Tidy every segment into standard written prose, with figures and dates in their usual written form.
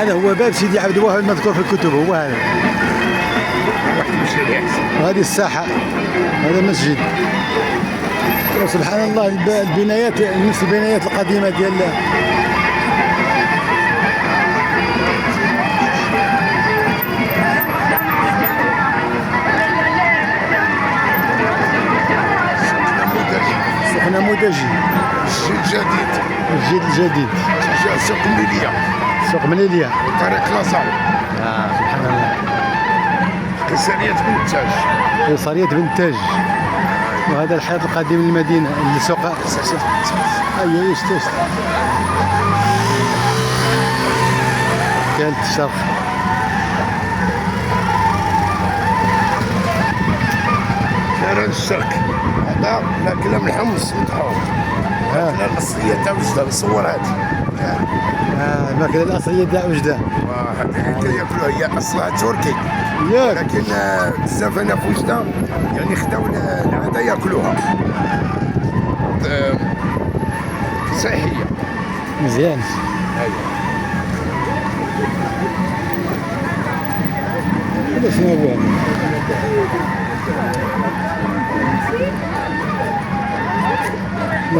هذا هو باب سيدي عبد الوهاب المذكور في الكتب، هو هذا. هذه الساحة، هذا مسجد. سبحان الله البنايات، نفس البنايات القديمة ديال سوق نموذجي. الجيل الجديد. الجيل الجديد. سوق مليلية. سوق مليلية. طريق لازار. سبحان الله. قيصرية بن التاج. قيصرية بن التاج. وهذا الحياة القديم للمدينة السوق. أيوة يشتشت. كانت الشرق. شارع الشرق. هذا ماكلة من الحمص مطحون. الماكلة الأصلية تاع وجدة، نصور هذه. الماكلة الأصلية تاع وجدة. هذه اللي ياكلوها هي أصلها تركي. ياك. لكن بزاف هنا في وجدة يعني خداو العادة ياكلوها. صحية. مزيان. أيوة. هذا شنو هو؟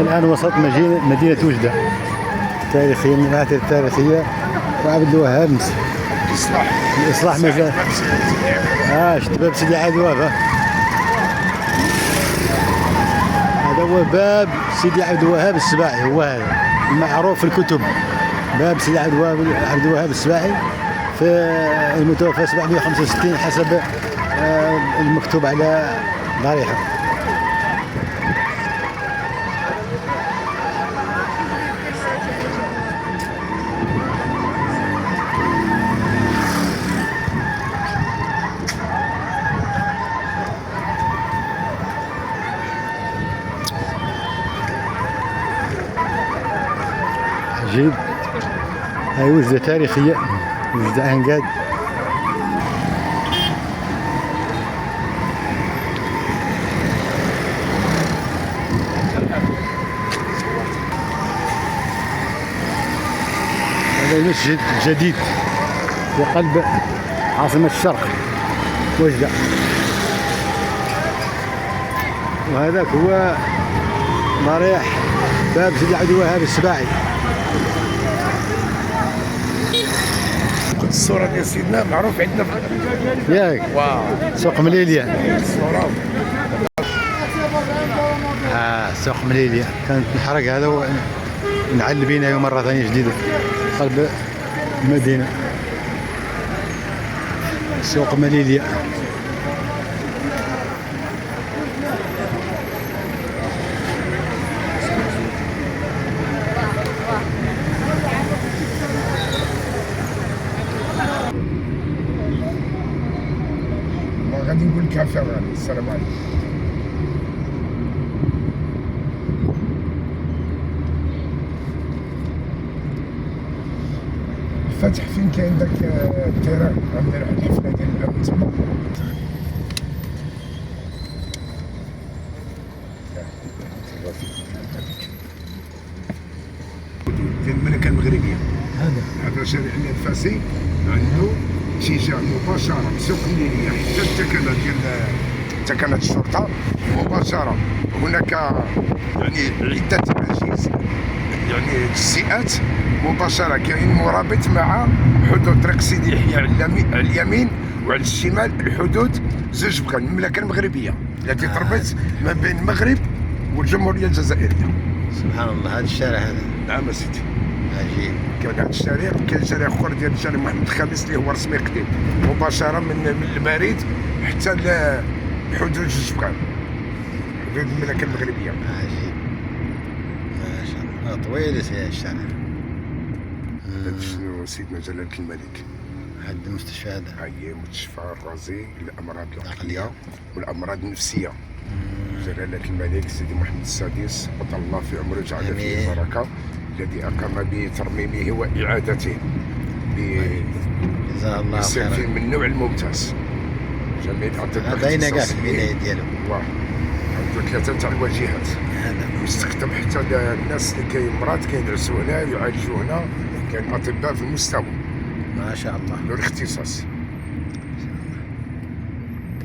الآن وسط مدينة وجدة تاريخية، من الآثار التاريخية. وعبد الوهاب الإصلاح مازال. شفت باب سيدي عبد الوهاب. هذا هو باب سيدي عبد الوهاب السباعي، هو هذا المعروف في الكتب. باب سيدي عبد الوهاب السباعي في المتوفى 765 حسب المكتوب على ضريحه. عجيب. هاي وجدة تاريخية، وجدة أنقاد. هذا المسجد الجديد في قلب عاصمة الشرق وجدة. وهذاك هو ضريح باب سيدي عبد الوهاب السباعي. الصورة ديال سيدنا معروف عندنا في ياك. واو. سوق مليلية. الصورة. سوق مليلية كانت نحرق هذا ونعل بينا مرة ثانية جديدة قلب المدينة. سوق مليلية. غادي نقول لك عافية. السلام عليكم. الفتح فين كاين داك التيران؟ غندير واحد الحفلة ديال الأمن تما. ديال المملكة المغربية. هذا شارع الفاسي عنده اتجاه مباشرة بسوق مليلية حتى التكنة ديال تكنة الشرطة مباشرة. هناك يعني عدة أجهزة يعني تجزئات مباشرة. كاين مرابط مع حدود طريق سيدي يحيى على اليمين وعلى الشمال الحدود زوج بقى المملكة المغربية التي تربط ما بين المغرب والجمهورية الجزائرية. سبحان الله. هذا الشارع هذا. نعم سيدي. عجيب. كاين هذا الشارع، كاين شارع اخر ديال الشارع محمد الخامس اللي هو رسمي قديم مباشرة من البريد حتى لحدود جوج بقان حدود المملكة المغربية. عجيب ما شاء الله. طويل يا الشارع. شنو سيدنا جلالة الملك. هذا المستشفى هذا. هي مستشفى الرازي للأمراض العقلية والأمراض النفسية. جلالة الملك سيدي محمد السادس أطال الله في عمره وجعل فيه البركة، الذي أقام بترميمه وإعادته جزاه الله خيرا. بصنف من النوع الممتاز. جميع الأطباء باينة كاع في البناية ديالو. عنده 3 تاع الواجهات. يستخدم حتى الناس اللي كاين مرض كينعسوا هنا يعالجوا هنا. كاين أطباء في المستوى. ما شاء الله. له الاختصاص.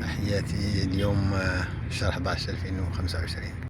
تحياتي اليوم شهر 11 2025.